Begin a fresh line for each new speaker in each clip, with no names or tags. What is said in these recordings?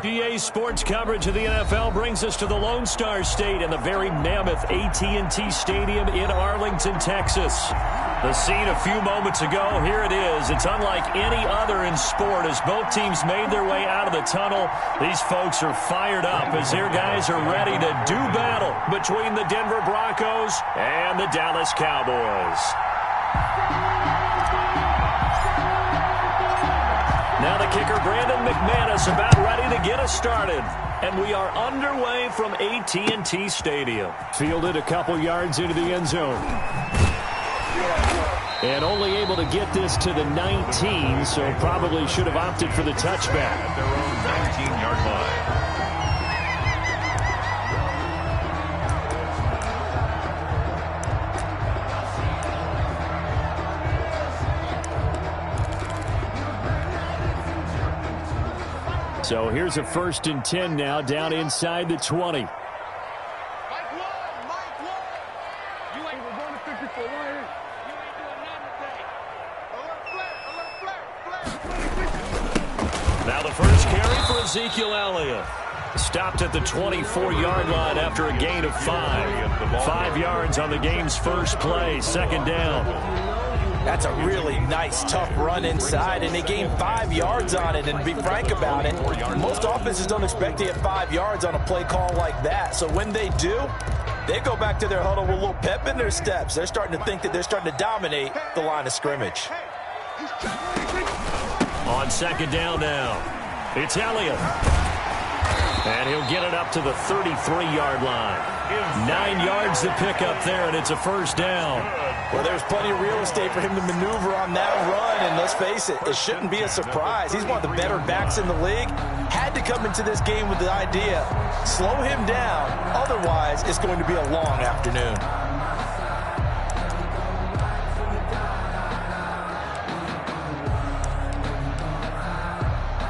EA Sports coverage of the NFL brings us to the Lone Star State in the very mammoth AT&T Stadium in Arlington, Texas. The scene a few moments ago, here it is. It's unlike any other in sport as both teams made their way out of the tunnel. These folks are fired up as their guys are ready to do battle between the Denver Broncos and the Dallas Cowboys. Now the kicker, Brandon McManus, about ready to get us started. And we are underway from AT&T Stadium. Fielded a couple yards into the end zone. And only able to get this to the 19, so probably should have opted for the touchback.
At their own 19-yard line.
So here's a 1st and 10 now, down inside the 20.
Mike One. You ain't going to 54. You ain't doing nothing today.
Now the first carry for Ezekiel Elliott. Stopped at the 24-yard line after a gain of 5. 5 yards on the game's first play, 2nd down.
That's a really nice, tough run inside, and they gained 5 yards on it. And to be frank about it, most offenses don't expect to get 5 yards on a play call like that. So when they do, they go back to their huddle with a little pep in their steps. They're starting to think that they're starting to dominate the line of scrimmage.
On 2nd down now, it's Elliott. And he'll get it up to the 33-yard line. 9 yards to pick up there, and it's a 1st down.
Well, there's plenty of real estate for him to maneuver on that run, and let's face it, it shouldn't be a surprise. He's one of the better backs in the league. Had to come into this game with the idea, slow him down, otherwise it's going to be a long afternoon.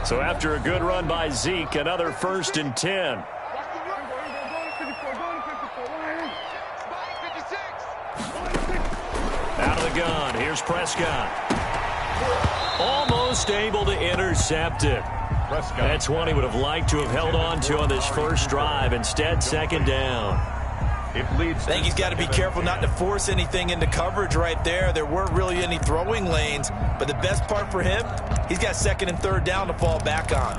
So after a good run by Zeke, another 1st and 10. Out of the gun, here's Prescott. Almost able to intercept it. That's one he would have liked to have held on to on this first drive. Instead, 2nd down.
I think he's got to be careful not to force anything into coverage right there. There weren't really any throwing lanes, but the best part for him, he's got 2nd and 3rd down to fall back on.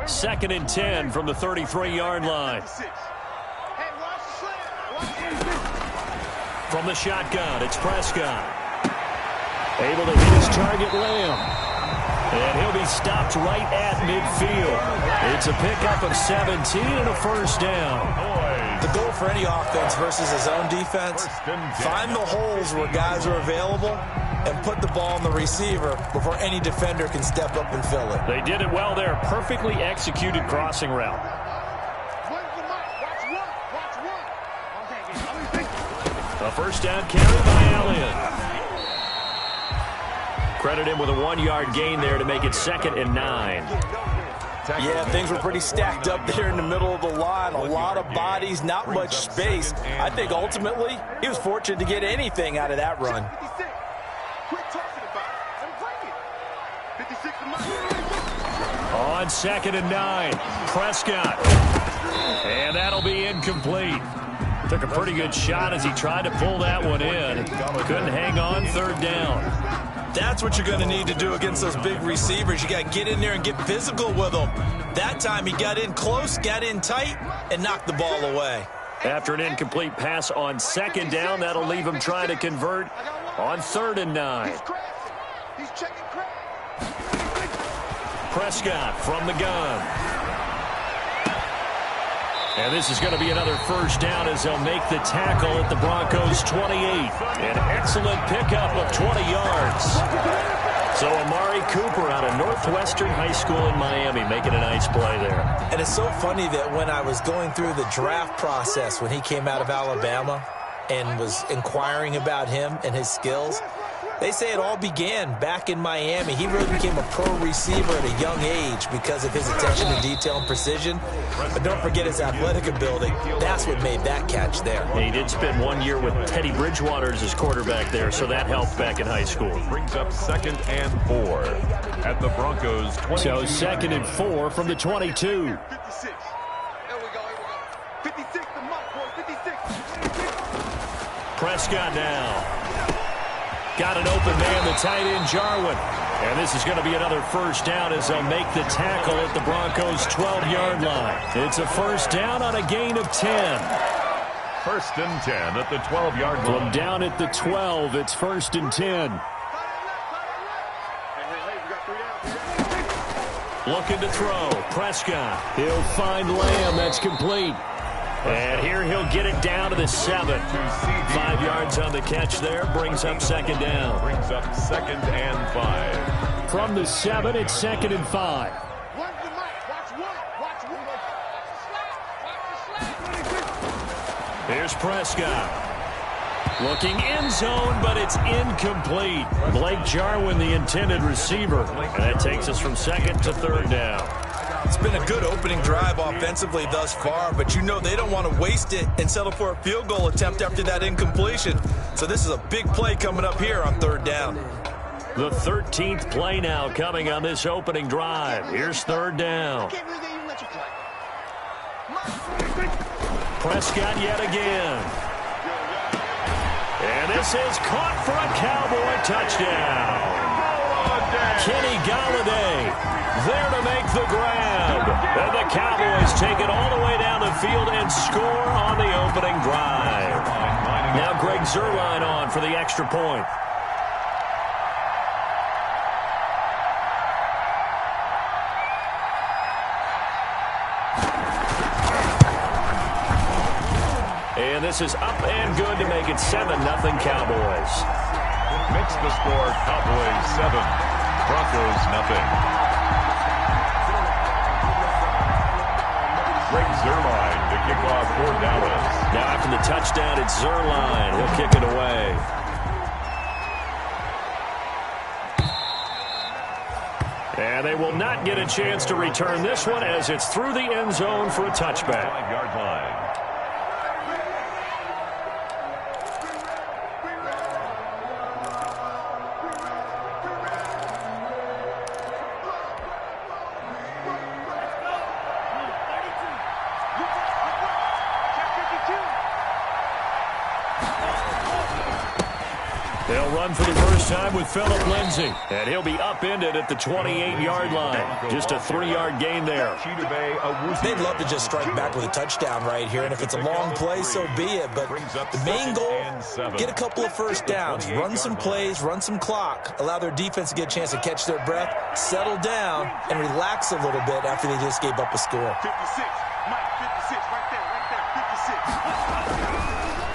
2nd and 10 from the 33-yard line. From the shotgun, it's Prescott. Able to hit his target, Lamb. And he'll be stopped right at midfield. It's a pickup of 17 and a 1st down.
The goal for any offense versus his own defense, find the holes where guys are available and put the ball on the receiver before any defender can step up and fill it.
They did it well there. Perfectly executed crossing route. A 1st down carry by Elliott. Credit him with a 1-yard gain there to make it 2nd and 9.
Yeah, things were pretty stacked up there in the middle of the line. A lot of bodies, not much space. I think ultimately he was fortunate to get anything out of that run.
On 2nd and 9, Prescott. And that'll be incomplete. Took a pretty good shot as he tried to pull that one in. Couldn't hang on, 3rd down.
That's what you're going to need to do against those big receivers. You got to get in there and get physical with them. That time he got in close, got in tight, and knocked the ball away.
After an incomplete pass on 2nd down, that'll leave him trying to convert on 3rd and 9. Prescott from the gun. And this is going to be another 1st down as they'll make the tackle at the Broncos' 28. An excellent pickup of 20 yards. So Amari Cooper out of Northwestern High School in Miami making a nice play there.
And it's so funny that when I was going through the draft process when he came out of Alabama and was inquiring about him and his skills, They say it all began back in Miami. He really became a pro receiver at a young age because of his attention to detail and precision. But don't forget his athletic ability. That's what made that catch there.
And he did spend 1 year with Teddy Bridgewater as his quarterback there, so that helped back in high school.
Brings up 2nd and 4 at the Broncos 22.
So 2nd and 4 from the 22.
56. There we go. 56 the mark, boy. 56.
Prescott now. Got an open man, the tight end, Jarwin. And this is going to be another first down as they'll make the tackle at the Broncos' 12-yard line. It's a first down on a gain of 10.
1st and 10 at the 12-yard line.
From down at the 12, it's 1st and 10. Looking to throw. Prescott. He'll find Lamb. That's complete. And here he'll get it down to the 7. 5 yards on the catch there. Brings up 2nd down.
Brings up 2nd and 5.
From the 7, it's 2nd and 5. Here's Prescott. Looking end zone, but it's incomplete. Blake Jarwin, the intended receiver. And that takes us from 2nd to 3rd down.
It's been a good opening drive offensively thus far, but you know they don't want to waste it and settle for a field goal attempt after that incompletion. So this is a big play coming up here on 3rd down.
The 13th play now coming on this opening drive. Here's 3rd down. Prescott yet again. And this is caught for a Cowboy touchdown. Kenny Golladay there to make the grab. And the Cowboys take it all the way down the field and score on the opening drive. Now Greg Zuerlein on for the extra point. And this is up and good to make it 7-0 Cowboys.
Makes the score Cowboys 7, Broncos nothing. Greg Zuerlein to kick off for Dallas.
Now after the touchdown, it's Zuerlein. He'll kick it away. And they will not get a chance to return this one as it's through the end zone for a touchback.
5-yard line.
They'll run for the first time with Phillip Lindsay. And he'll be upended at the 28-yard line. Just a 3-yard gain there.
They'd love to just strike back with a touchdown right here. And if it's a long play, so be it. But the main goal, get a couple of first downs. Run some plays, run some clock. Allow their defense to get a chance to catch their breath, settle down, and relax a little bit after they just gave up a score.
56. Mike, 56. Right there. 56.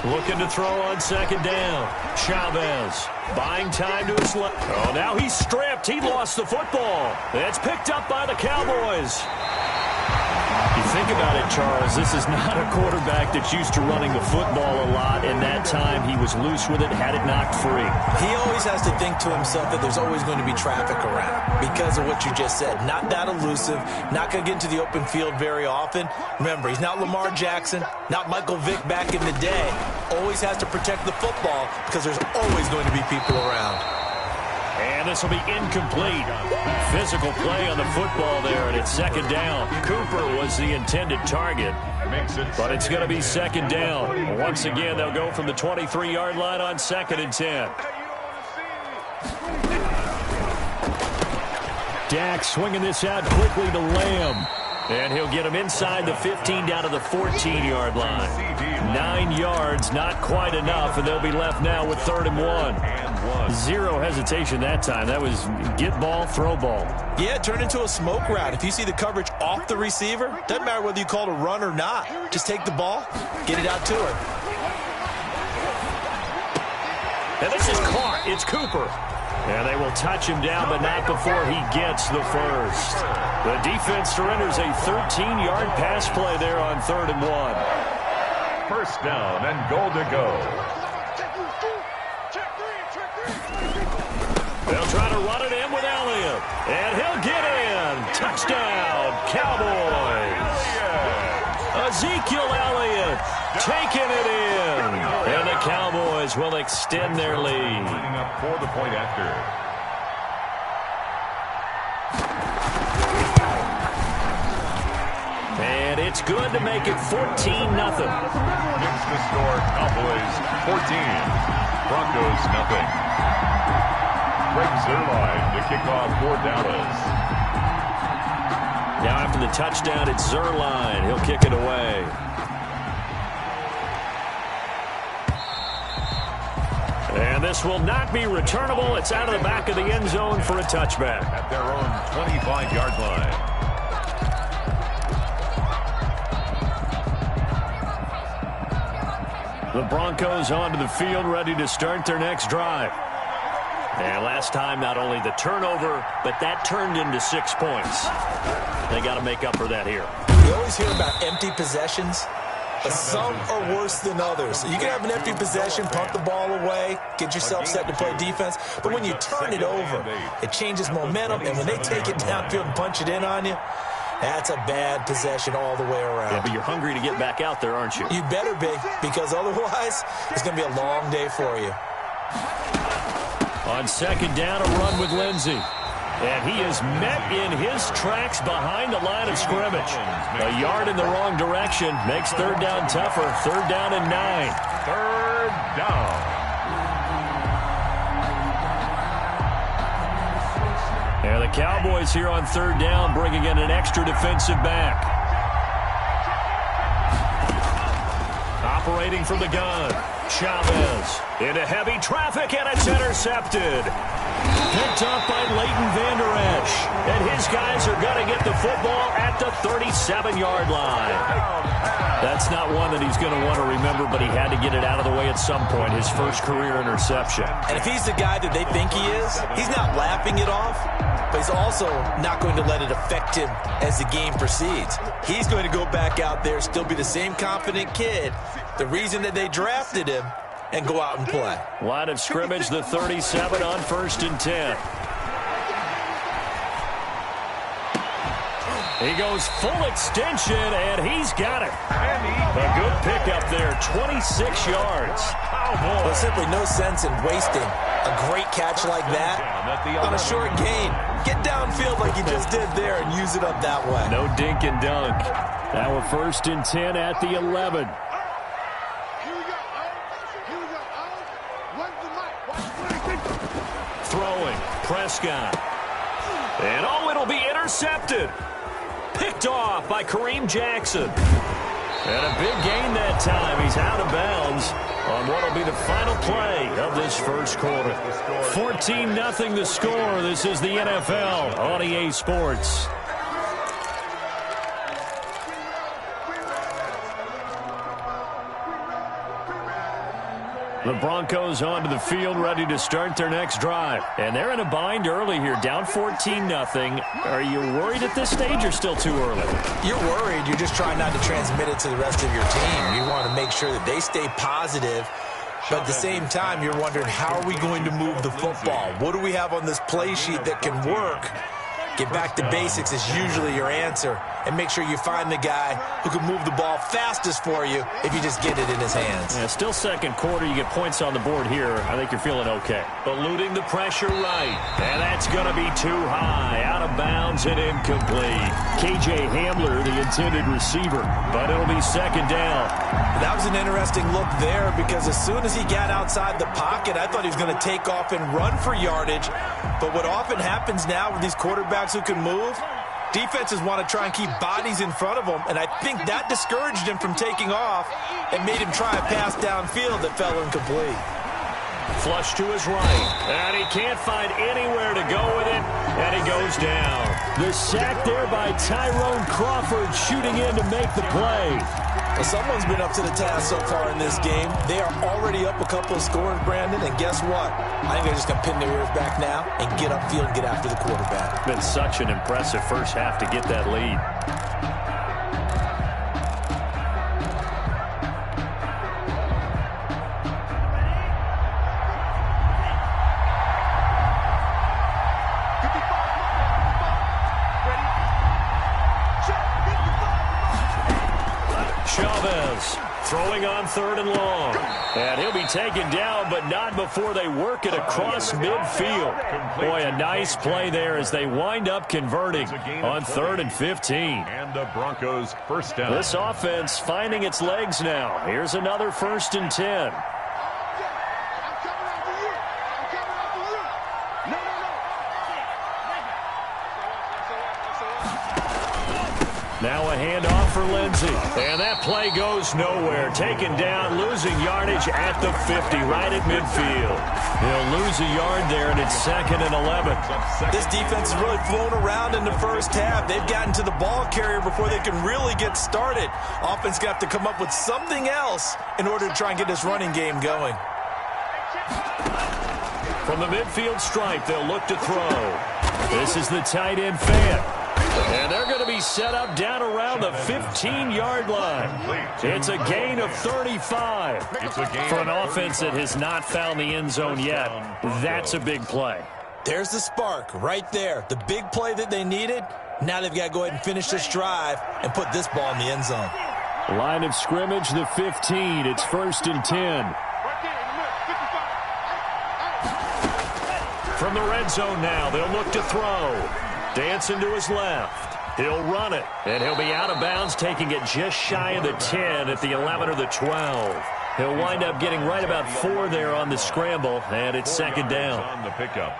Looking to throw on 2nd down. Chavez buying time to his left. Oh, now he's stripped. He lost the football. It's picked up by the Cowboys. You think about it, Charles, this is not a quarterback that's used to running the football a lot, and that time he was loose with it, had it knocked free.
He always has to think to himself that there's always going to be traffic around because of what you just said. Not that elusive, not going to get into the open field very often. Remember, he's not Lamar Jackson, not Michael Vick back in the day. Always has to protect the football because there's always going to be people around.
And this will be incomplete. Physical play on the football there, and it's 2nd down. Cooper was the intended target, but it's going to be 2nd down. Once again, they'll go from the 23-yard line on 2nd and 10. Dak swinging this out quickly to Lamb. And he'll get him inside the 15 down to the 14-yard line. 9 yards, not quite enough, and they'll be left now with 3rd and 1. Zero hesitation that time. That was get ball, throw ball.
Yeah, it turned into a smoke route. If you see the coverage off the receiver, doesn't matter whether you call it a run or not. Just take the ball, get it out to her.
And this is caught. It's Cooper. And they will touch him down, but not before he gets the first. The defense surrenders a 13-yard pass play there on 3rd and 1.
First down and goal to go.
They'll try to run it in with Elliott. And he'll get in. Touchdown, Cowboys. Ezekiel Elliott taking it in. And the Cowboys will extend their lead.
Lining up for the point after.
And it's good to make it 14-0.
Fix the score. Cowboys 14. Broncos nothing. Greg Zuerlein to kick off for Dallas.
Now after the touchdown, it's Zuerlein. He'll kick it away. And this will not be returnable. It's out of the back of the end zone for a touchback.
At their own 25-yard line.
The Broncos onto the field, ready to start their next drive. And last time, not only the turnover, but that turned into 6 points. They got to make up for that here.
You always hear about empty possessions, but some are worse than others. You can have an empty possession, pump the ball away, get yourself set to play defense, but when you turn it over, it changes momentum, and when they take it downfield and punch it in on you, that's a bad possession all the way around.
Yeah, but you're hungry to get back out there, aren't you?
You better be, because otherwise, it's going to be a long day for you.
On second down, a run with Lindsey. And he is met in his tracks behind the line of scrimmage. A yard in the wrong direction makes third down tougher. Third down and 9.
Third down.
And the Cowboys here on third down, bringing in an extra defensive back. Operating from the gun, Chavez into heavy traffic, and it's intercepted. Picked up by Leighton Vander Esch. And his guys are going to get the football at the 37-yard line. That's not one that he's going to want to remember, but he had to get it out of the way at some point, his first career interception.
And if he's the guy that they think he is, he's not laughing it off, but he's also not going to let it affect him as the game proceeds. He's going to go back out there, still be the same confident kid, the reason that they drafted him, and go out and play.
Line of scrimmage, the 37 on 1st and 10. He goes full extension, and he's got it. A good pickup there, 26 yards.
There's simply no sense in wasting a great catch like that on a short gain. Get downfield like you just did there and use it up that way.
No dink and dunk. Now we're 1st and 10 at the 11. Throwing, Prescott. And it'll be intercepted. Picked off by Kareem Jackson. And a big gain that time. He's out of bounds on what will be the final play of this first quarter. 14-0 the score. This is the NFL on EA Sports. The Broncos onto the field, ready to start their next drive. And they're in a bind early here, down 14-0. Are you worried at this stage or still too early?
You're worried. You're just trying not to transmit it to the rest of your team. You want to make sure that they stay positive. But at the same time, you're wondering, how are we going to move the football? What do we have on this play sheet that can work? Get back to basics is usually your answer. And make sure you find the guy who can move the ball fastest for you if you just get it in his hands.
Yeah, still second quarter. You get points on the board here. I think you're feeling okay. Eluding the pressure right. And that's going to be too high. Out of bounds and incomplete. KJ Hamler, the intended receiver. But it'll be second down.
That was an interesting look there, because as soon as he got outside the pocket, I thought he was going to take off and run for yardage. But what often happens now with these quarterbacks who can move, defenses want to try and keep bodies in front of them, and I think that discouraged him from taking off and made him try a pass downfield that fell incomplete.
Flush to his right, and he can't find anywhere to go with it, and he goes down. The sack there by Tyrone Crawford, shooting in to make the play.
Well, someone's been up to the task so far in this game. They are already up a couple of scores, Brandon, and guess what? I think they're just going to pin their ears back now and get upfield and get after the quarterback.
Been such an impressive first half to get that lead. is. Throwing on 3rd and long. And he'll be taken down, but not before they work it across midfield. Boy, a nice play there as they wind up converting on 3rd and 15.
And the Broncos first down.
This offense finding its legs now. Here's another 1st and 10. Now a handoff for Lindsey. And that play goes nowhere. Taken down, losing yardage at the 50, right at midfield. He'll lose a yard there, and it's 2nd and 11.
This defense has really flown around in the first half. They've gotten to the ball carrier before they can really get started. Offense got to come up with something else in order to try and get this running game going.
From the midfield stripe, they'll look to throw. This is the tight end fan. And they're going to be set up down around the 15-yard line. It's a gain of 35. For an offense that has not found the end zone yet, that's a big play.
There's the spark right there. The big play that they needed. Now they've got to go ahead and finish this drive and put this ball in the end zone.
Line of scrimmage, the 15. It's 1st and 10. From the red zone now, they'll look to throw. Dancing to his left. He'll run it, and he'll be out of bounds, taking it just shy of the 10 at the 11 or the 12. He'll wind up getting right about 4 there on the scramble, and it's 2nd down.
On the pickup.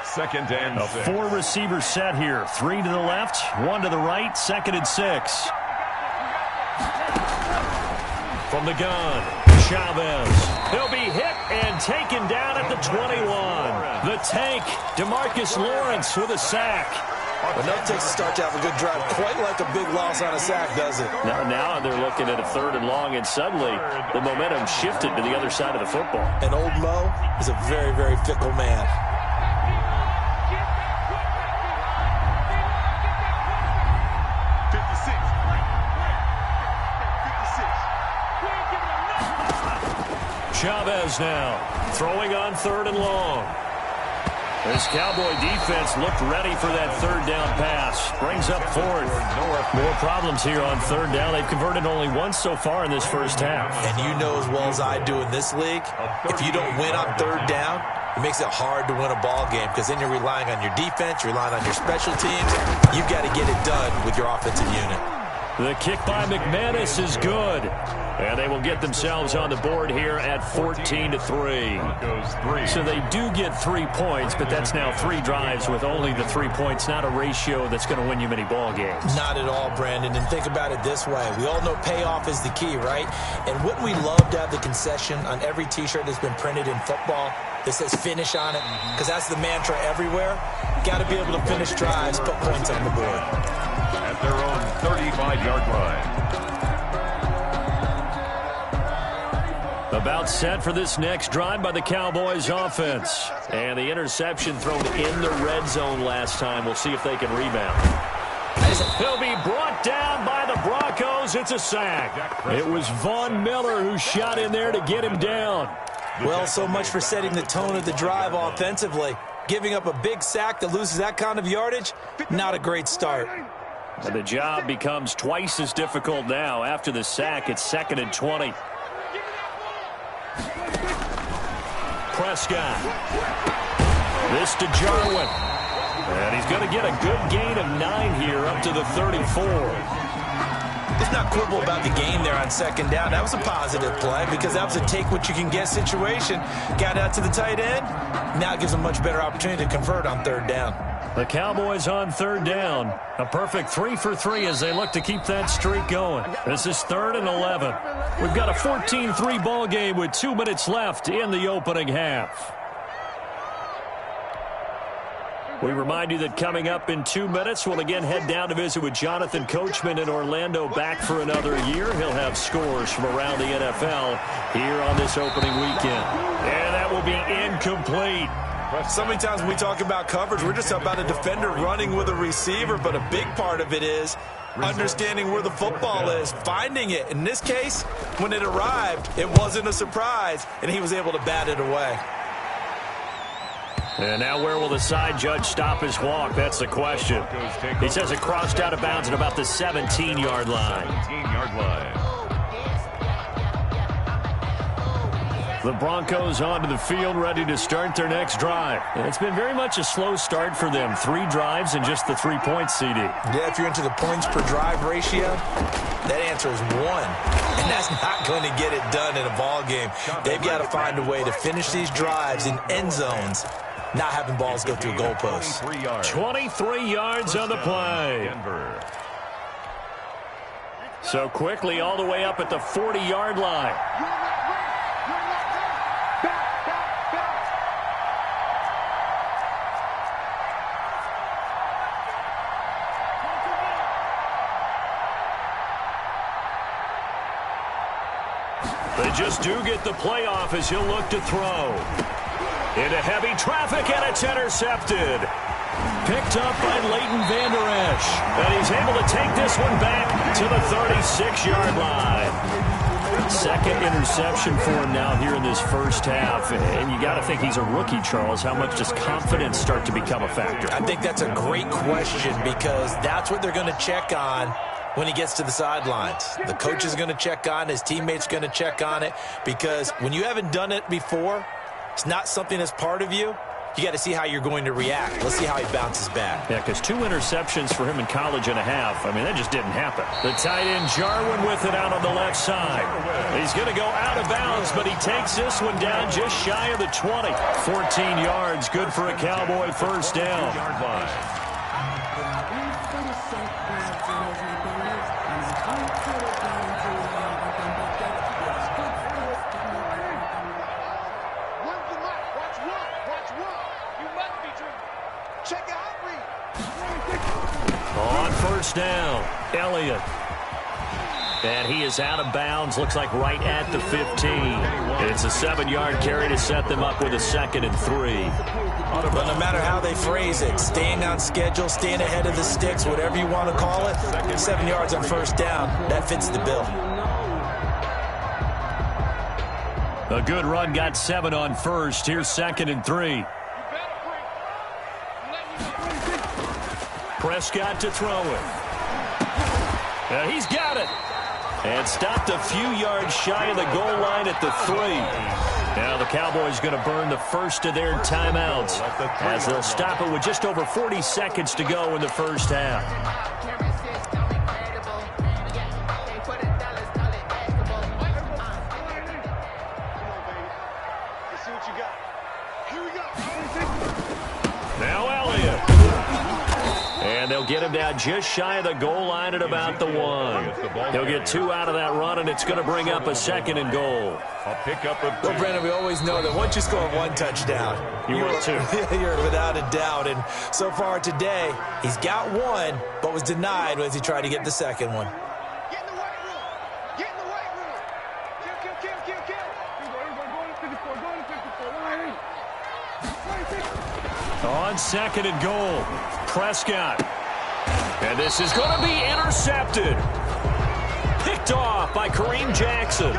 2nd and 6.
A 4-receiver set here. 3 to the left, 1 to the right, 2nd and 6. From the gun, Chavez. He'll be hit and taken down at the 21. The tank, DeMarcus Lawrence with a sack.
But nothing takes a start to have a good drive quite like a big loss on a sack, does it?
Now they're looking at a 3rd and long, and suddenly the momentum shifted to the other side of the football.
And old Mo is a very, very fickle man.
Chavez now, throwing on 3rd and long. This Cowboy defense looked ready for that 3rd down pass. Brings up 4th. More problems here on 3rd down. They've converted only once so far in this first half.
And you know as well as I do in this league, if you don't win on 3rd down, it makes it hard to win a ball game because then you're relying on your defense, you're relying on your special teams. You've got to get it done with your offensive unit.
The kick by McManus is good. And they will get themselves on the board here at 14-3. So they do get 3 points, but that's now 3 drives with only the 3 points, not a ratio that's going to win you many ball games.
Not at all, Brandon. And think about it this way. We all know payoff is the key, right? And wouldn't we love to have the concession on every T-shirt that's been printed in football that says finish on it? Because that's the mantra everywhere. Got to be able to finish drives, put points on the board.
At their own 35-yard line.
About set for this next drive by the Cowboys offense. And the interception thrown in the red zone last time. We'll see if they can rebound. He'll be brought down by the Broncos. It's a sack. It was Von Miller who shot in there to get him down.
Well, so much for setting the tone of the drive offensively. Giving up a big sack that loses that kind of yardage, not a great start.
And the job becomes twice as difficult now. After the sack, it's 2nd and 20. Prescott. This to Jarwin. And he's going to get a good gain of 9 here up to the 34.
Let's not quibble about the gain there on 2nd down. That was a positive play because that was a take-what-you-can-get situation. Got out to the tight end. Now it gives them a much better opportunity to convert on 3rd down.
The Cowboys on 3rd down. A perfect 3 for 3 as they look to keep that streak going. This is 3rd and 11. We've got a 14-3 ball game with 2 minutes left in the opening half. We remind you that coming up in 2 minutes, we'll again head down to visit with Jonathan Coachman in Orlando, back for another year. He'll have scores from around the NFL here on this opening weekend. And that will be incomplete.
So many times when we talk about coverage, we're just about a defender running with a receiver, but a big part of it is understanding where the football is, finding it. In this case, when it arrived, it wasn't a surprise, and he was able to bat it away.
And now where will the side judge stop his walk? That's the question. He says it crossed out of bounds at about the 17-yard line.
17-yard line.
The Broncos onto the field, ready to start their next drive. And it's been very much a slow start for them. 3 drives and just the 3 points, CD.
Yeah, if you're into the points per drive ratio, that answer is 1. And that's not going to get it done in a ball game. They've got to find a way to finish these drives in end zones, not having balls go through goalposts.
23 yards on the play. So quickly all the way up at the 40-yard line. They just do get the playoff as he'll look to throw. Into heavy traffic, and it's intercepted. Picked up by Leighton Vander Esch. And he's able to take this one back to the 36-yard line. Second interception for him now here in this first half. And you got to think he's a rookie, Charles. How much does confidence start to become a factor?
I think that's a great question because that's what they're going to check on when he gets to the sidelines. The coach is going to check on it. His teammates going to check on it because when you haven't done it before, it's not something that's part of you. You got to see how you're going to react. Let's see how he bounces back.
Yeah, because 2 interceptions for him in college and a half. I mean, that just didn't happen. The tight end, Jarwin, with it out on the left side. He's going to go out of bounds, but he takes this one down just shy of the 20. 14 yards, good for a Cowboy first down. On first down, Elliott. And he is out of bounds, looks like right at the 15. It's a 7-yard carry to set them up with a 2nd and 3.
But no matter how they phrase it, staying on schedule, staying ahead of the sticks, whatever you want to call it, 7 yards on first down, that fits the bill.
A good run, got 7 on first. Here's 2nd and 3. Prescott to throw it. He's got it. And stopped a few yards shy of the goal line at the 3. Now the Cowboys going to burn the first of their timeouts as they'll stop it with just over 40 seconds to go in the first half. Now Elliott. And they'll get him down just shy of the goal line at about the 1. He'll get 2 out of that run, and it's going to bring up a 2nd and goal.
A pickup of 2.
Well, Brandon, we always know that once you score 1 touchdown,
you're
without a doubt. And so far today, he's got 1, but was denied as he tried to get the 2nd one.
Get in the weight room. Get in the weight room. Kill.
On 2nd and goal, Prescott. And this is going to be intercepted. Picked off by Kareem Jackson.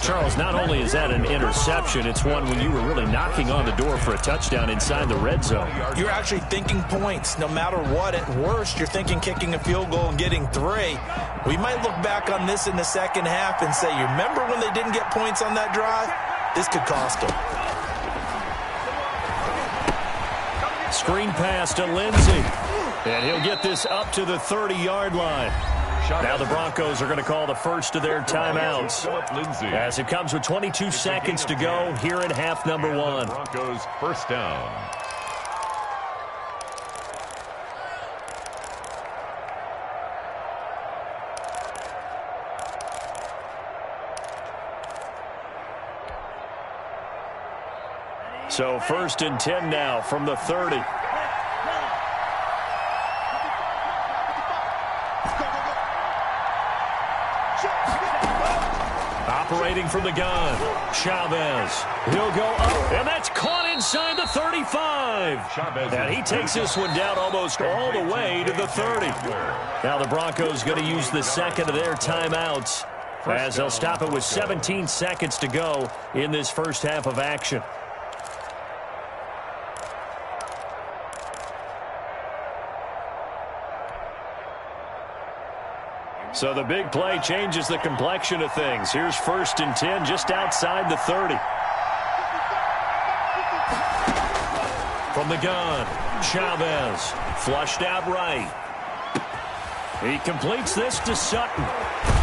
Charles, not only is that an interception, it's one when you were really knocking on the door for a touchdown inside the red zone.
You're actually thinking points. No matter what, at worst, you're thinking kicking a field goal and getting 3. We might look back on this in the second half and say, you remember when they didn't get points on that drive? This could cost them.
Screen pass to Lindsey. And he'll get this up to the 30-yard line. Now the Broncos are going to call the first of their timeouts as it comes with 22 seconds to go here in half number 1.
Broncos first down.
So 1st and 10 now from the 30. Operating from the gun, Chavez. He'll go up, and that's caught inside the 35. And he takes this one down almost all the way to the 30. Now the Broncos going to use the 2nd of their timeouts as they'll stop it with 17 seconds to go in this first half of action. So the big play changes the complexion of things. Here's 1st and 10 just outside the 30. From the gun, Chavez flushed out right. He completes this to Sutton.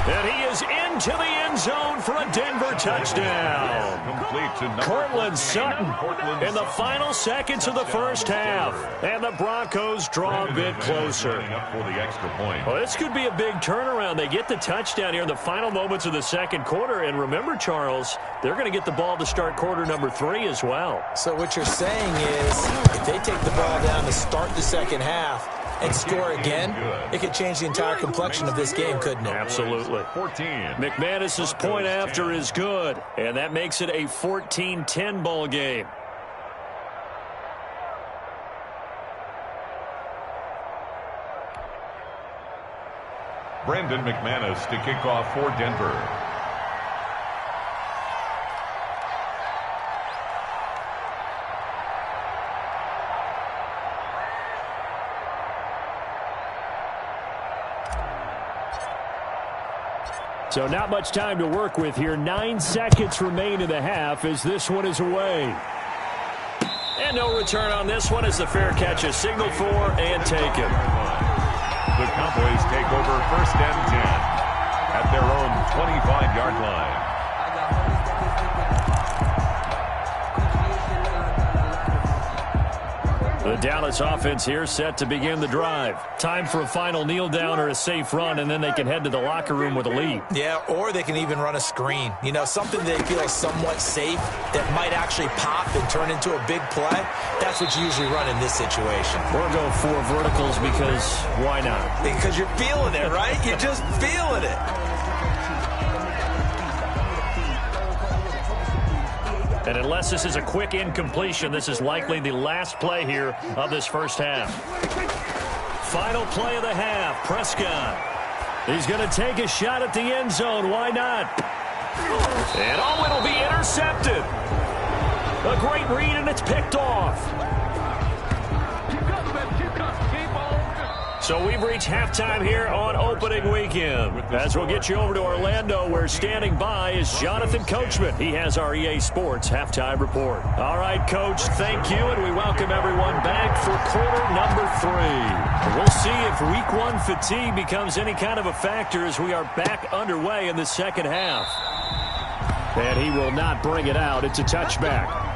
And he is into the end zone for a Denver touchdown. Cortland Sutton in the final seconds of the first half. And the Broncos draw a bit closer. Well, this could be a big turnaround. They get the touchdown here in the final moments of the second quarter. And remember, Charles, they're going to get the ball to start quarter number 3 as well.
So what you're saying is if they take the ball down to start the second half and score again, it could change the entire complexion of this game, couldn't it?
Absolutely. 14. McManus's point after is good, and that makes it a 14-10 ball game.
Brandon McManus to kick off for Denver.
So not much time to work with here. 9 seconds remain in the half as this one is away. And no return on this one as the fair catch is signaled for and taken.
The Cowboys take over 1st and 10 at their own 25-yard line.
The Dallas offense here set to begin the drive. Time for a final kneel down or a safe run, and then they can head to the locker room with a lead.
Yeah, or they can even run a screen. You know, something they feel is somewhat safe that might actually pop and turn into a big play. That's what you usually run in this situation.
Or go 4 verticals because why not?
Because you're feeling it, right? You're just feeling it.
And unless this is a quick incompletion, this is likely the last play here of this first half. Final play of the half, Prescott. He's going to take a shot at the end zone. Why not? And oh, it'll be intercepted. A great read, and it's picked off. So we've reached halftime here on opening weekend. As we'll get you over to Orlando, where standing by is Jonathan Coachman. He has our EA Sports halftime report. All right, Coach, thank you, and we welcome everyone back for quarter number 3. We'll see if week 1 fatigue becomes any kind of a factor as we are back underway in the second half. And he will not bring it out. It's a touchback.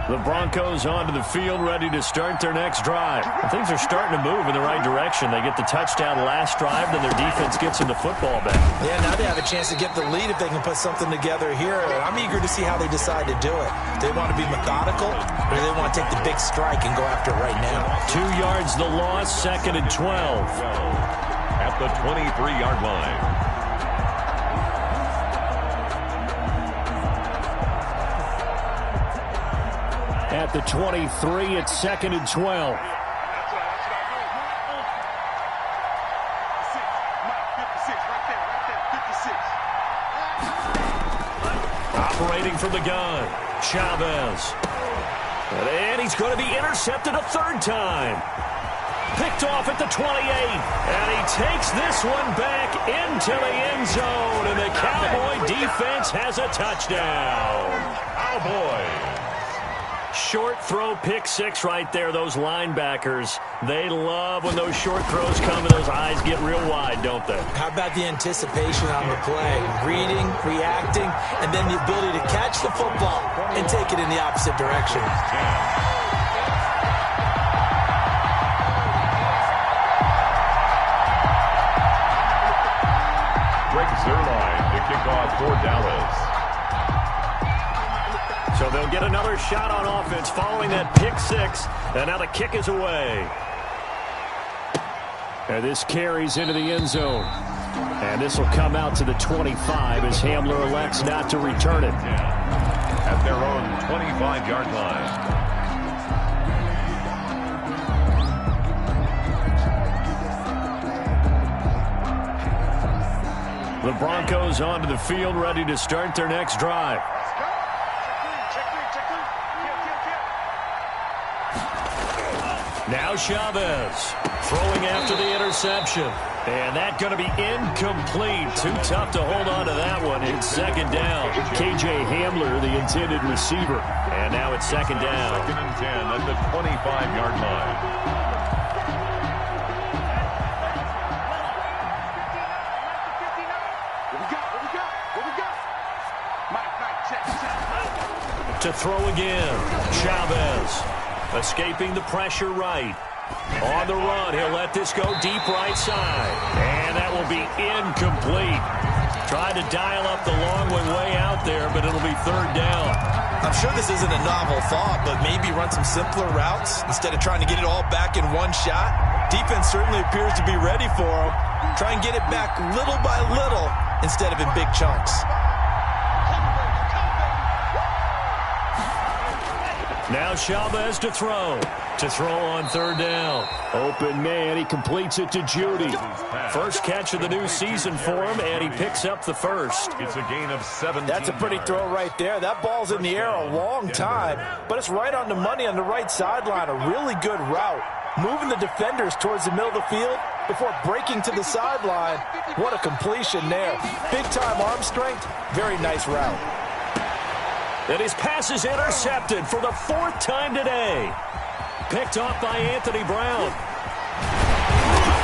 The Broncos onto the field, ready to start their next drive. Things are starting to move in the right direction. They get the touchdown last drive, then their defense gets them the football back.
Yeah, now they have a chance to get the lead if they can put something together here. I'm eager to see how they decide to do it. Do they want to be methodical, or do they want to take the big strike and go after it right now?
2 yards the loss, 2nd and 12.
At the 23-yard line.
At the 23, it's 2nd and 12. Operating from the gun, Chavez. And he's going to be intercepted a 3rd time. Picked off at the 28. And he takes this one back into the end zone. And the Cowboy defense has a touchdown.
Cowboys.
Short throw, pick 6 right there. Those linebackers, they love when those short throws come and those eyes get real wide, don't they?
How about the anticipation on the play? Reading, reacting, and then the ability to catch the football and take it in the opposite direction.
Greg Zuerlein to kick off for Dallas.
So they'll get another shot on offense following that pick 6. And now the kick is away. And this carries into the end zone. And this will come out to the 25 as Hamler elects not to return it.
At their own 25-yard line.
The Broncos onto the field, ready to start their next drive. Now Chavez throwing after the interception. And that's going to be incomplete. Too tough to hold on to that one. It's second down. K.J. Hamler, the intended receiver. And now it's second down.
Second and 10 at the 25-yard line.
To throw again. Chavez escaping the pressure right. On the run, he'll let this go deep right side. And that will be incomplete. Tried to dial up the long way out there, but it'll be third down.
I'm sure this isn't a novel thought, but maybe run some simpler routes instead of trying to get it all back in one shot. Defense certainly appears to be ready for him. Try and get it back little by little instead of in big chunks.
Now Chavez to throw. To throw on third down. Open man, he completes it to Judy. First catch of the new season for him, and he picks up the first.
It's a gain of 17.
That's a pretty throw right there. That ball's in the air a long time, but it's right on the money on the right sideline. A really good route. Moving the defenders towards the middle of the field before breaking to the sideline. What a completion there. Big-time arm strength. Very nice route.
And his pass is intercepted for the fourth time today. Picked off by Anthony Brown.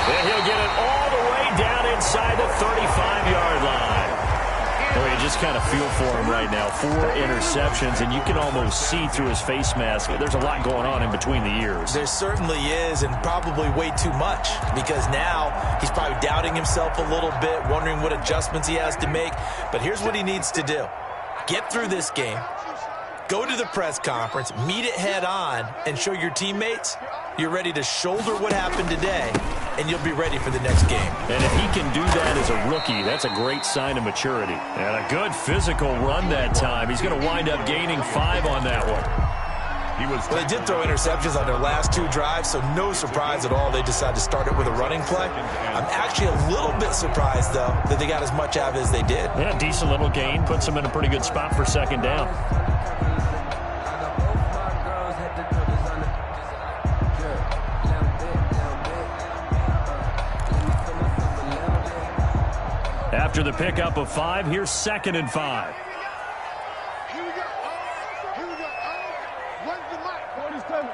And he'll get it all the way down inside the 35-yard line. Well, you just kind of feel for him right now. 4 interceptions, and you can almost see through his face mask. There's a lot going on in between the ears.
There certainly is, and probably way too much, because now he's probably doubting himself a little bit, wondering what adjustments he has to make. But here's what he needs to do. Get through this game, go to the press conference, meet it head on, and show your teammates you're ready to shoulder what happened today, and you'll be ready for the next game.
And if he can do that as a rookie, that's a great sign of maturity. And a good physical run that time. He's going to wind up gaining 5 on that one.
Well, they did throw interceptions on their last 2 drives, so no surprise at all they decided to start it with a running play. I'm actually a little bit surprised, though, that they got as much out of it as they did.
Yeah, decent little gain. Puts them in a pretty good spot for second down. After the pickup of 5, here's second and 5.
Here we go. Here we go. Where's the mic? What is coming?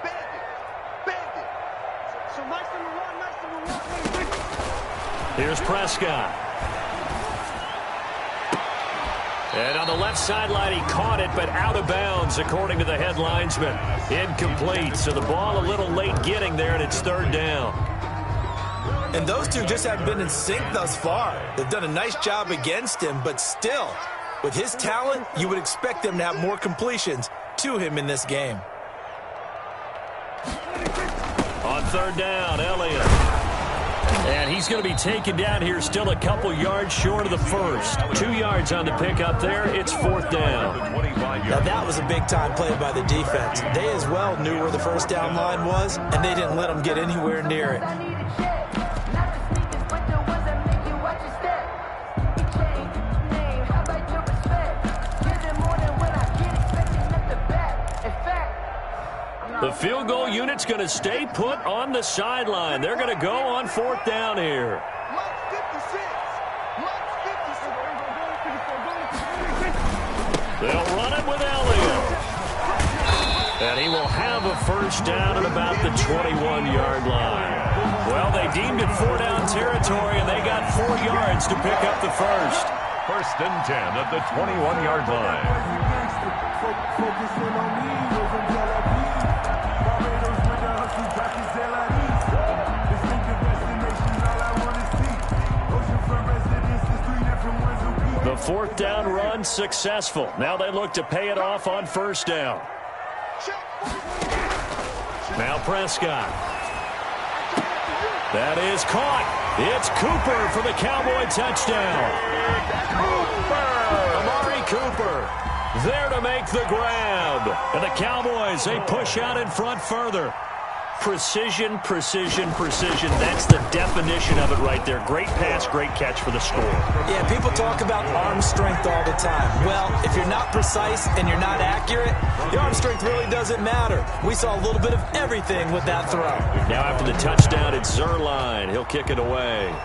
Bandit. So nice to run.
Here's Prescott. And on the left sideline, he caught it, but out of bounds, according to the head linesman. Incomplete, so the ball a little late getting there, and it's third down.
And those two just haven't been in sync thus far. They've done a nice job against him, but still, with his talent, you would expect them to have more completions to him in this game.
On third down, Elliott. And he's going to be taken down here, still a couple yards short of the first. 2 yards on the pickup there. It's fourth down.
Now, that was a big-time play by the defense. They as well knew where the first down line was, and they didn't let them get anywhere near it.
The field goal unit's going to stay put on the sideline. They're going to go on fourth down here. They'll run it with Elliott. And he will have a first down at about the 21-yard line. Well, they deemed it 4-down territory, and they got 4 yards to pick up the first.
First and 10 at the 21-yard line.
The fourth down run successful. Now they look to pay it off on first down. Now Prescott. That is caught. It's Cooper for the Cowboy touchdown. Amari Cooper there to make the grab. And the Cowboys, they push out in front further. precision, precision, precision. That's the definition of it right there. Great pass, great catch for the score.
Yeah, people talk about arm strength all the time. Well, if you're not precise and you're not accurate, the arm strength really doesn't matter. We saw a little bit of everything with that throw.
Now after the touchdown, it's Zerline. He'll kick it away.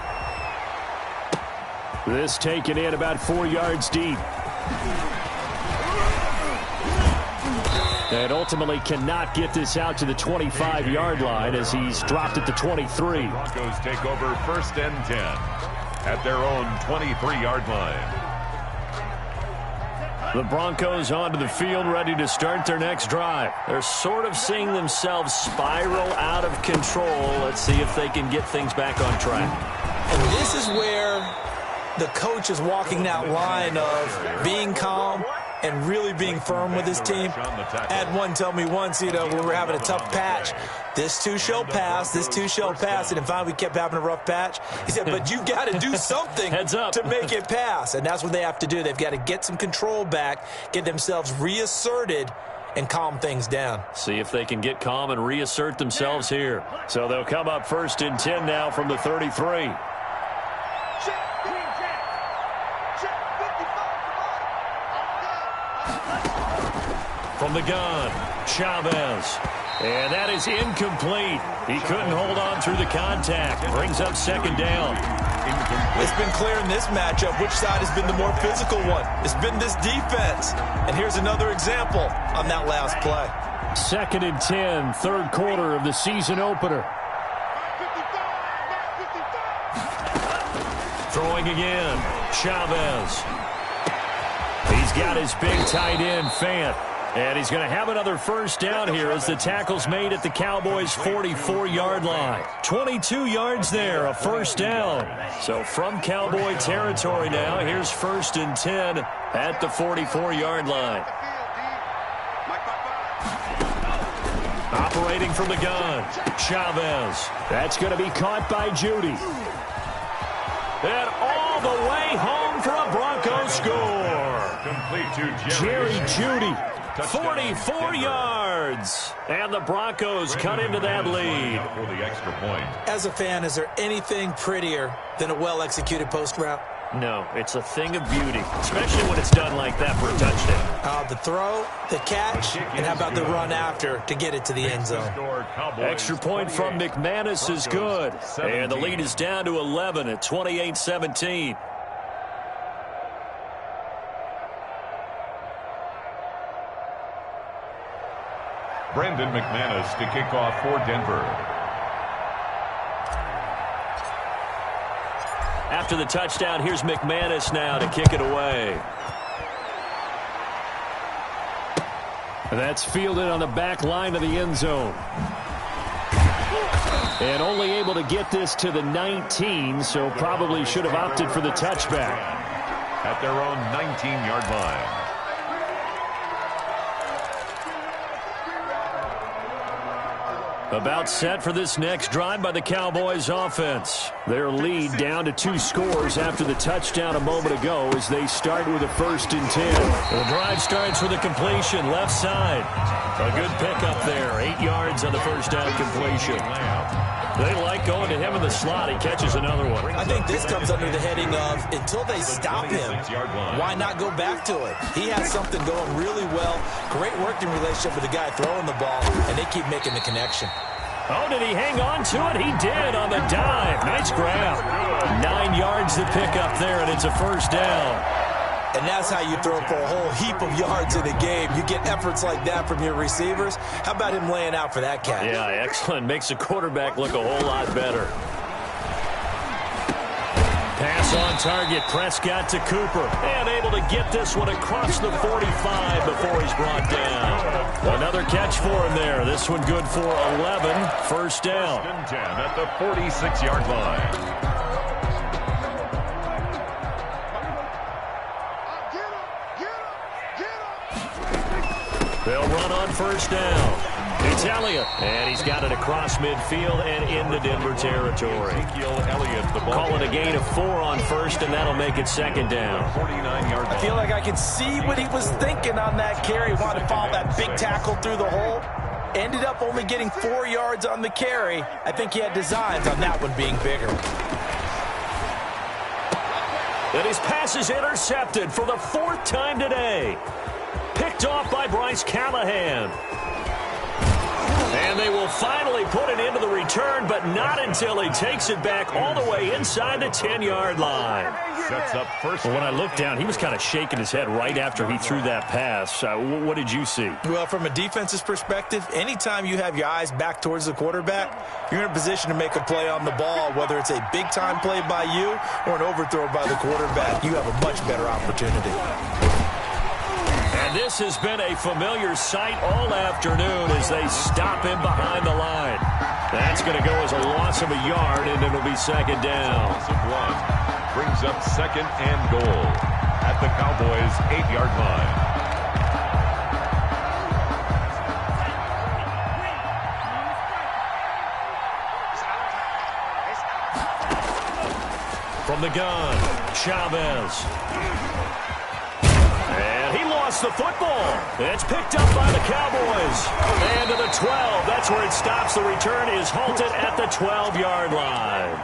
This taken in about 4 yards deep. And ultimately cannot get this out to the 25-yard line as he's dropped at the 23.
The Broncos take over 1st and 10 at their own 23-yard line.
The Broncos onto the field, ready to start their next drive. They're sort of seeing themselves spiral out of control. Let's see if they can get things back on track.
And this is where the coach is walking that line of being calm and really being firm with his team. I had one tell me once, when we were having a tough patch, this too shall pass, this too shall pass, and finally we kept having a rough patch. He said, but you got to do something
Heads up.
to make it pass, and that's what they have to do. They've got to get some control back, get themselves reasserted, and calm things down.
See if they can get calm and reassert themselves here. So they'll come up 1st and 10 now from the 33. From the gun, Chavez. And that is incomplete. He couldn't hold on through the contact. Brings up 2nd down.
It's been clear in this matchup which side has been the more physical one. It's been this defense. And here's another example on that last play.
2nd and 10, 3rd quarter of the season opener. Throwing again, Chavez. He's got his big tight end, Fant. And he's going to have another 1st down here as the tackle's made at the Cowboys' 44-yard line. 22 yards there, a 1st down. So from Cowboy territory now, here's 1st and 10 at the 44-yard line. Operating from the gun, Chavez. That's going to be caught by Judy. And all the way home for a Broncos score.
Complete to
Jerry Judy. 44 yards. And the Broncos cut into that lead.
For the extra point.
As a fan, is there anything prettier than a well-executed post route?
No, it's a thing of beauty, especially when it's done like that for a touchdown.
The throw, the catch, and how about the run after to get it to the end zone?
Extra point from McManus is good. And the lead is down to 11 at 28-17.
Brandon McManus to kick off for Denver.
After the touchdown, here's McManus now to kick it away. That's fielded on the back line of the end zone. And only able to get this to the 19, so probably should have opted for the touchback.
At their own 19-yard line.
About set for this next drive by the Cowboys offense. Their lead down to 2 scores after the touchdown a moment ago as they start with a 1st and 10. The drive starts with a completion left side. A good pickup there. 8 yards on the 1st down completion. They like going to him in the slot. He catches another one.
I think this comes under the heading of until they stop him, why not go back to it? He has something going really well. Great working relationship with the guy throwing the ball, and they keep making the connection.
Oh, did he hang on to it? He did on the dive. Nice grab. 9 yards to pick up there, and it's a 1st down.
And that's how you throw for a whole heap of yards in a game. You get efforts like that from your receivers. How about him laying out for that catch?
Yeah, excellent. Makes the quarterback look a whole lot better. Pass on target. Prescott to Cooper. And able to get this one across the 45 before he's brought down. Another catch for him there. This one good for 11. 1st down.
1st and 10 at the 46-yard line.
They'll run on 1st down. It's Elliott. And he's got it across midfield and into Denver territory. Call it a gain of 4 on 1st, and that'll make it 2nd down.
I feel like I can see what he was thinking on that carry. Wanted to follow that big tackle through the hole. Ended up only getting 4 yards on the carry. I think he had designs on that one being bigger.
And his pass is intercepted for the 4th time today. Picked off by Bryce Callahan. And they will finally put it into the return, but not until he takes it back all the way inside the 10-yard line.
Sets up first.
Well, when I looked down, he was kind of shaking his head right after he threw that pass. What did you see?
Well, from a defense's perspective, anytime you have your eyes back towards the quarterback, you're in a position to make a play on the ball, whether it's a big-time play by you or an overthrow by the quarterback. You have a much better opportunity.
And this has been a familiar sight all afternoon as they stop him behind the line. That's going to go as a loss of a yard, and it'll be 2nd down.
Loss of 1 brings up 2nd and goal at the Cowboys' 8-yard line.
From the gun, Chavez. And he lost the football. It's picked up by the Cowboys. And to the 12. That's where it stops. The return is halted at the 12-yard line.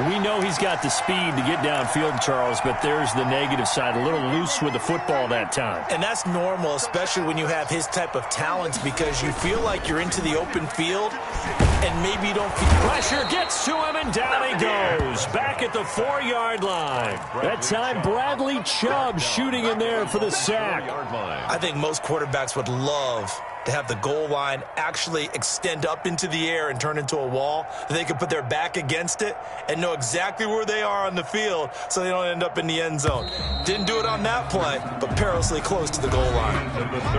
We know he's got the speed to get downfield, Charles, but there's the negative side. A little loose with the football that time.
And that's normal, especially when you have his type of talents, because you feel like you're into the open field and maybe you don't feel...
Pressure gets to him, and down he goes. Back at the 4-yard line. That time, Bradley Chubb shooting in there for the sack.
I think most quarterbacks would love to have the goal line actually extend up into the air and turn into a wall. They can put their back against it and know exactly where they are on the field so they don't end up in the end zone. Didn't do it on that play, but perilously close to the goal line.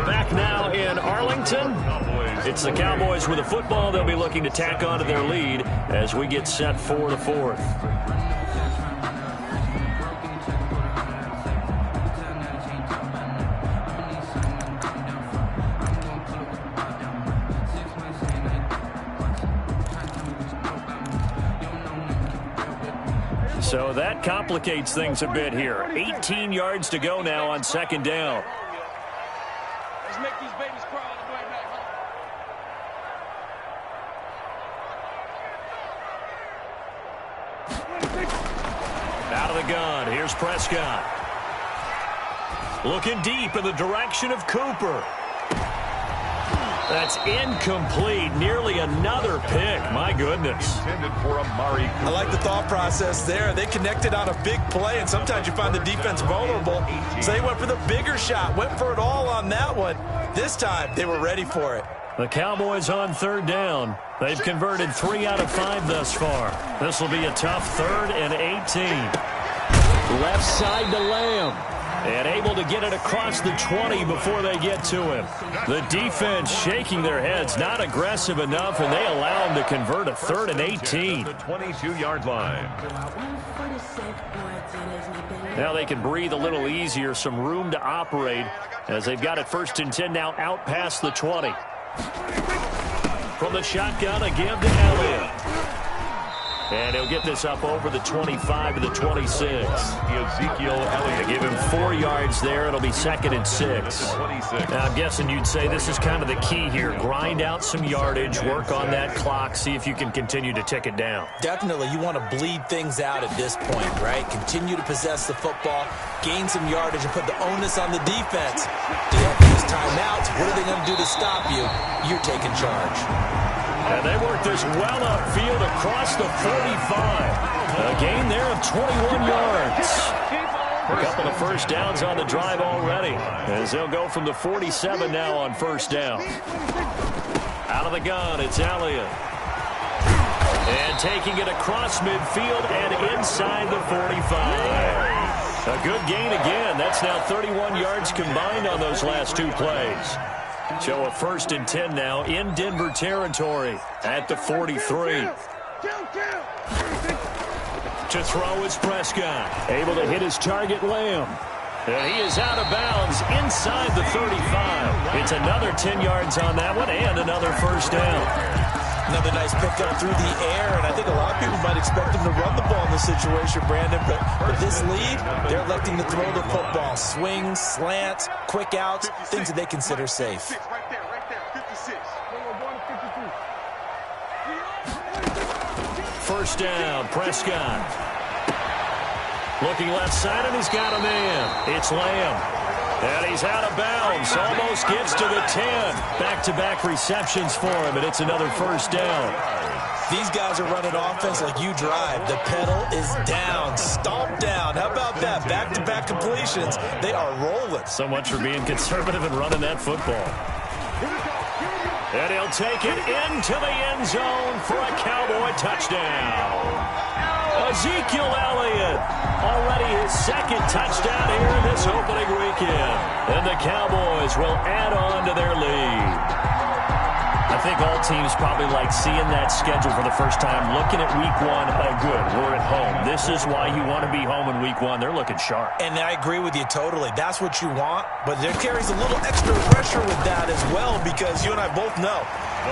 Back now in Arlington. It's the Cowboys with the football. They'll be looking to tack on to their lead as we get set for the 4th. So that complicates things a bit here. 18 yards to go now on 2nd down.
Let's make these babies crawl all the way back home.
Out of the gun. Here's Prescott. Looking deep in the direction of Cooper. That's incomplete. Nearly another pick. My goodness.
Intended for Amari Cooper.
I like the thought process there. They connected on a big play, and sometimes you find the defense vulnerable. So they went for the bigger shot, went for it all on that one. This time, they were ready for it.
The Cowboys on 3rd down. They've converted 3 out of 5 thus far. This will be a tough 3rd and 18. Left side to Lamb. And able to get it across the 20 before they get to him. The defense shaking their heads, not aggressive enough, and they allow him to convert a 3rd and 18.
The 22-yard line.
Now they can breathe a little easier, some room to operate as they've got it 1st and 10 now out past the 20. From the shotgun, a give to Elliott. And he'll get this up over the 25 to the 26.
Ezekiel Elliott.
Give him 4 yards there. It'll be 2nd and 6.
26.
Now, I'm guessing you'd say this is kind of the key here. Grind out some yardage, work on that clock, see if you can continue to tick it down.
Definitely, you want to bleed things out at this point, right? Continue to possess the football, gain some yardage, and put the onus on the defense. Do they have to use timeouts? What are they going to do to stop you? You're taking charge.
And they work this well upfield across the 45. A gain there of 21 yards. A couple of 1st downs on the drive already, as they'll go from the 47 now on 1st down. Out of the gun, it's Elliott. And taking it across midfield and inside the 45. A good gain again. That's now 31 yards combined on those last 2 plays. So a 1st and 10 now in Denver territory at the 43. To throw is Prescott. Able to hit his target, Lamb. And he is out of bounds inside the 35. It's another 10 yards on that one and another 1st down.
Another nice pickup through the air, and I think a lot of people might expect him to run the ball in this situation, Brandon, but with this lead, they're electing to throw the football. Swings, slants, quick outs, things that they consider safe.
Right there, 56.
first down. Prescott. Looking left side, and he's got a man. It's Lamb. And he's out of bounds. Almost gets to the 10. Back-to-back receptions for him, and it's another first down.
These guys are running offense like you drive. The pedal is down, stomped down. How about that? Back-to-back completions. They are rolling.
So much for being conservative and running that football. And he'll take it into the end zone for a Cowboy touchdown. Ezekiel Elliott, already his second touchdown here in this opening weekend. And the Cowboys will add on to their lead. I think all teams probably like seeing that schedule for the first time, looking at week one. Oh, good, we're at home. This is why you want to be home in week one. They're looking sharp.
And I agree with you totally. That's what you want, but there carries a little extra pressure with that as well, because you and I both know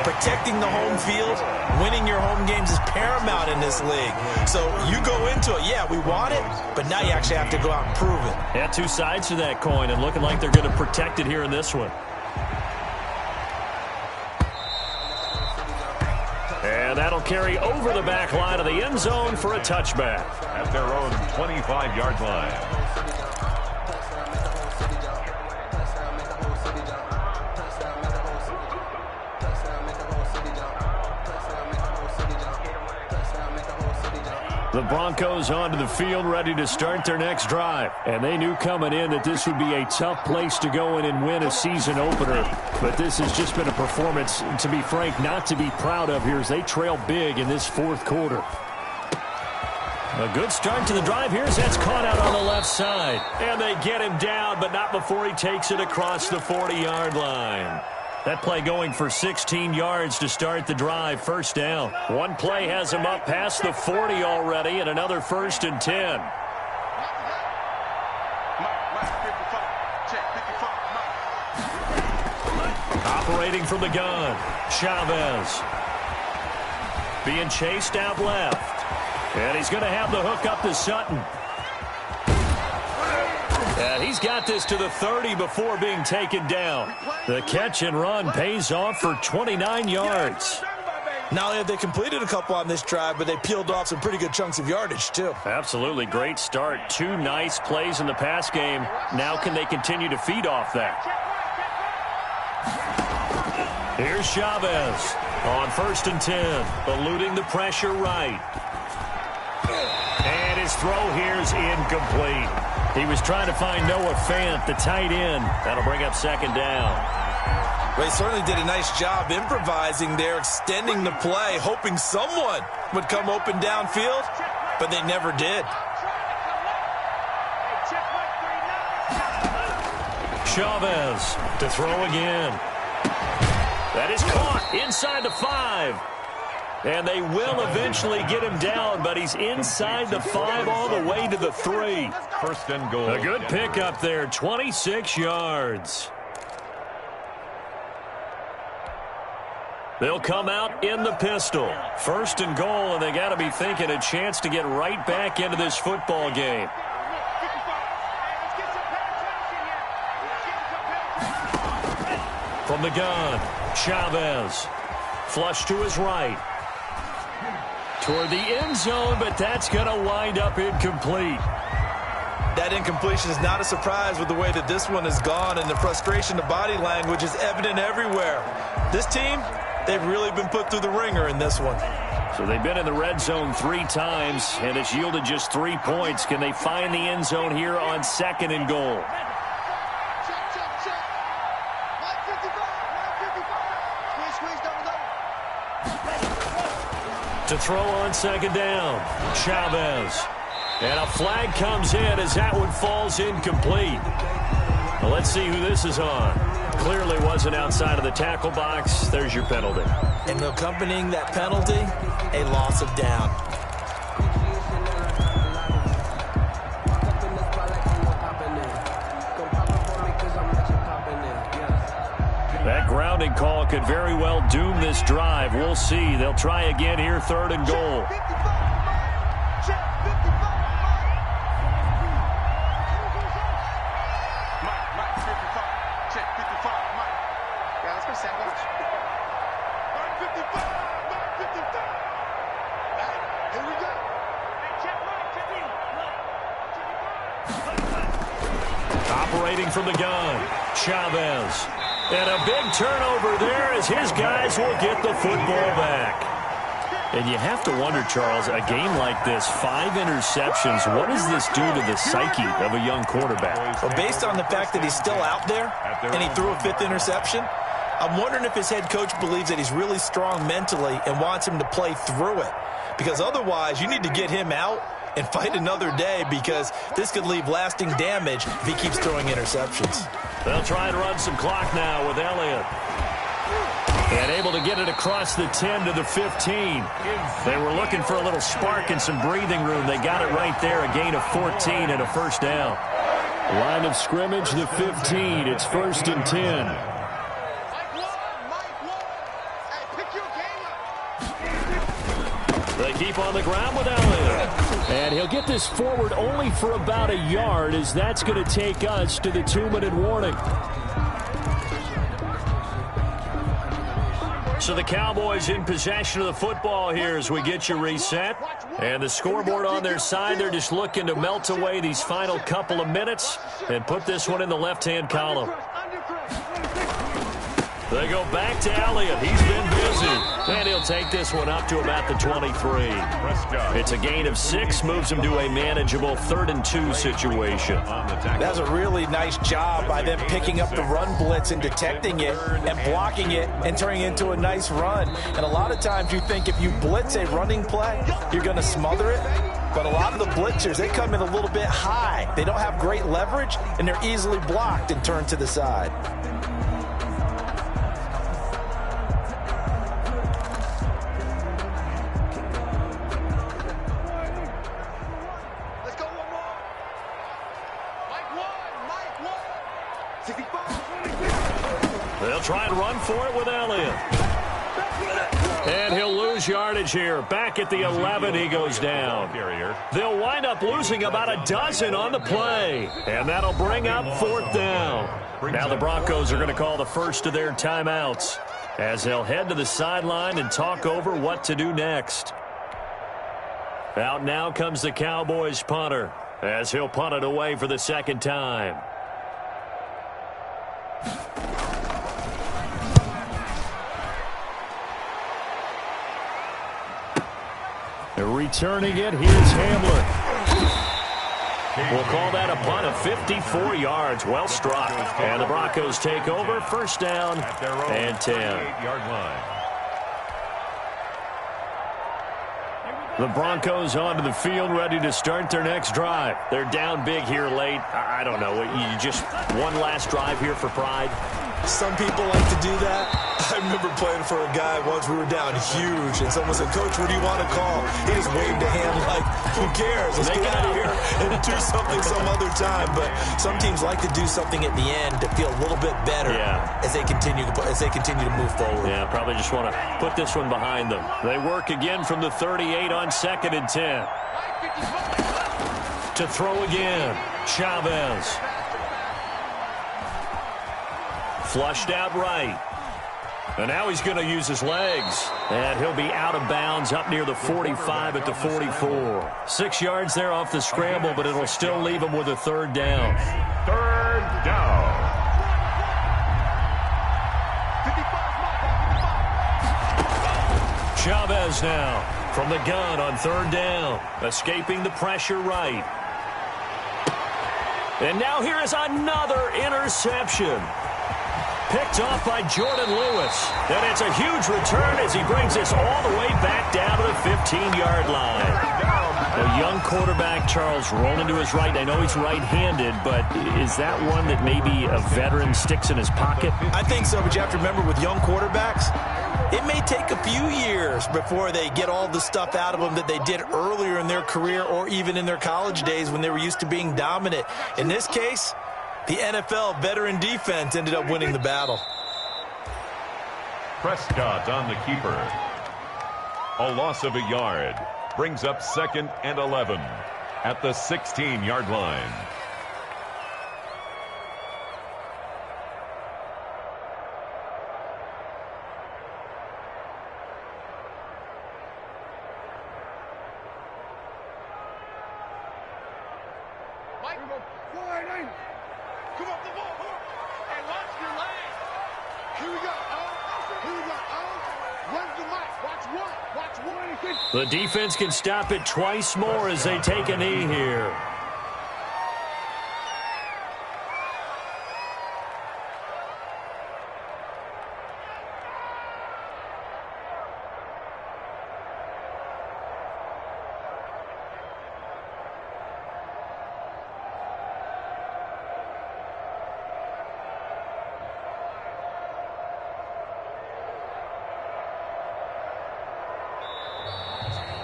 protecting the home field, winning your home games is paramount in this league. So you go into it, yeah, we want it, but now you actually have to go out and prove it.
Yeah, two sides to that coin, and looking like they're going to protect it here in this one. And that'll carry over the back line of the end zone for a touchback.
At their own 25-yard line.
The Broncos onto the field, ready to start their next drive. And they knew coming in that this would be a tough place to go in and win a season opener. But this has just been a performance, to be frank, not to be proud of here as they trail big in this fourth quarter. A good start to the drive here as that's caught out on the left side. And they get him down, but not before he takes it across the 40-yard line. That play going for 16 yards to start the drive. First down. One play has him up past the 40 already, and another 1st and 10. Operating from the gun, Chavez. Being chased out left. And he's going to have the hook up to Sutton. And he's got this to the 30 before being taken down. The catch and run pays off for 29 yards.
Not only have they completed a couple on this drive, but they peeled off some pretty good chunks of yardage, too.
Absolutely. Great start. Two nice plays in the pass game. Now can they continue to feed off that? Here's Chavez on 1st and 10, eluding the pressure right. And his throw here is incomplete. He was trying to find Noah Fant, the tight end. That'll bring up second down.
They certainly did a nice job improvising there, extending the play, hoping someone would come open downfield, but they never did.
Chavez to throw again. That is caught inside the 5. And they will eventually get him down, but he's inside the 5 all the way to the 3.
1st and goal.
A good pickup there, 26 yards. They'll come out in the pistol. 1st and goal, and they got to be thinking a chance to get right back into this football game. From the gun, Chavez. Flush to his right. Toward the end zone, but that's going to wind up incomplete.
That incompletion is not a surprise with the way that this one has gone, and the frustration, the body language is evident everywhere. This team, they've really been put through the ringer in this one.
So they've been in the red zone 3 times, and it's yielded just 3 points. Can they find the end zone here on 2nd and goal? To throw on 2nd down, Chavez. And a flag comes in as that one falls incomplete. Well, let's see who this is on. Clearly wasn't outside of the tackle box. There's your penalty.
And accompanying that penalty, a loss of down.
That grounding call could very well doom this drive. We'll see. They'll try again here, 3rd and goal.
Here we go.
Operating from the gun, Chavez. And a big turnover there as his guys will get the football back. And you have to wonder, Charles, a game like this, 5 interceptions, what does this do to the psyche of a young quarterback?
Well, based on the fact that he's still out there and he threw a 5th interception, I'm wondering if his head coach believes that he's really strong mentally and wants him to play through it. Because otherwise, you need to get him out and fight another day, because this could leave lasting damage if he keeps throwing interceptions.
They'll try and run some clock now with Elliott. And able to get it across the 10 to the 15. They were looking for a little spark and some breathing room. They got it right there, a gain of 14 and a first down. Line of scrimmage, the 15. It's 1st and 10. They keep on the ground with Elliott. And he'll get this forward only for about a yard, as that's going to take us to the 2-minute warning. So the Cowboys in possession of the football here as we get you reset. And the scoreboard on their side, they're just looking to melt away these final couple of minutes and put this one in the left-hand column. They go back to Elliott. He's been busy. And he'll take this one up to about the 23. It's a gain of 6, moves him to a manageable 3rd and 2 situation.
That's a really nice job by them picking up the run blitz and detecting it and blocking it and turning it into a nice run. And a lot of times you think if you blitz a running play, you're going to smother it. But a lot of the blitzers, they come in a little bit high. They don't have great leverage, and they're easily blocked and turned to the side.
They'll try and run for it with Elliott. And he'll lose yardage here. Back at the 11, he goes down. They'll wind up losing about a dozen on the play. And that'll bring up 4th down. Now the Broncos are going to call the first of their timeouts as they'll head to the sideline and talk over what to do next. Out now comes the Cowboys punter as he'll punt it away for the 2nd time. Returning it, here's Hamler. We'll call that a punt of 54 yards. Well struck. And the Broncos take over, 1st down and 10. The Broncos onto the field, ready to start their next drive. They're down big here late. I don't know. You just one last drive here for pride?
Some people like to do that. I remember playing for a guy once. We were down huge, and someone said, "Coach, what do you want to call?" He just waved a hand like, who cares? Let's get out of here and do something some other time. But some teams like to do something at the end to feel a little bit better as they continue to move forward.
Yeah, probably just want to put this one behind them. They work again from the 38 on 2nd and 10. To throw again, Chavez. Flushed out right. And now he's going to use his legs. And he'll be out of bounds up near the 45 at the 44. 6 yards there off the scramble, but it'll still leave him with a 3rd down.
3rd down.
Chavez now from the gun on 3rd down. Escaping the pressure right. And now here is another interception. Picked off by Jordan Lewis. And it's a huge return as he brings this all the way back down to the 15-yard line. A young quarterback, Charles, rolling to his right. I know he's right-handed, but is that one that maybe a veteran sticks in his pocket?
I think so, but you have to remember with young quarterbacks, it may take a few years before they get all the stuff out of them that they did earlier in their career or even in their college days when they were used to being dominant. In this case, the NFL veteran defense ended up winning the battle.
Prescott on the keeper. A loss of a yard. Brings up 2nd and 11 at the 16-yard line.
Come up the ball. And watch your leg. Here we go. Here we go. Where's the mic? Watch one. Watch one.
The defense can stop it twice more as they take a knee here.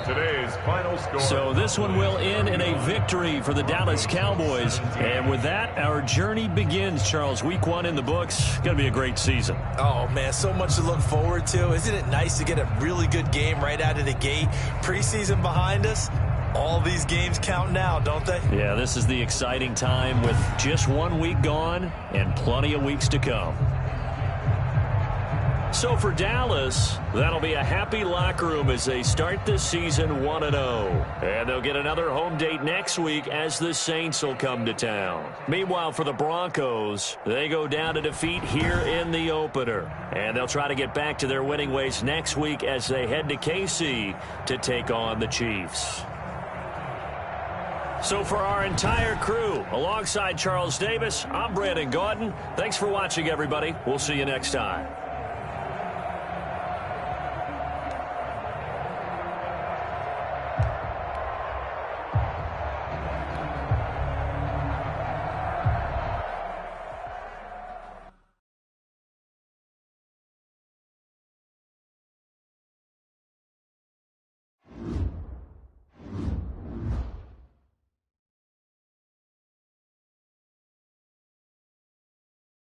Today's final score.
So this one will end in a victory for the Dallas Cowboys. And with that, our journey begins, Charles. Week 1 in the books. Going to be a great season.
Oh, man, so much to look forward to. Isn't it nice to get a really good game right out of the gate? Preseason behind us. All these games count now, don't they?
Yeah, this is the exciting time with just 1 week gone and plenty of weeks to come. So for Dallas, that'll be a happy locker room as they start this season 1-0. And they'll get another home date next week as the Saints will come to town. Meanwhile, for the Broncos, they go down to defeat here in the opener. And they'll try to get back to their winning ways next week as they head to KC to take on the Chiefs. So for our entire crew, alongside Charles Davis, I'm Brandon Gaudin. Thanks for watching, everybody. We'll see you next time.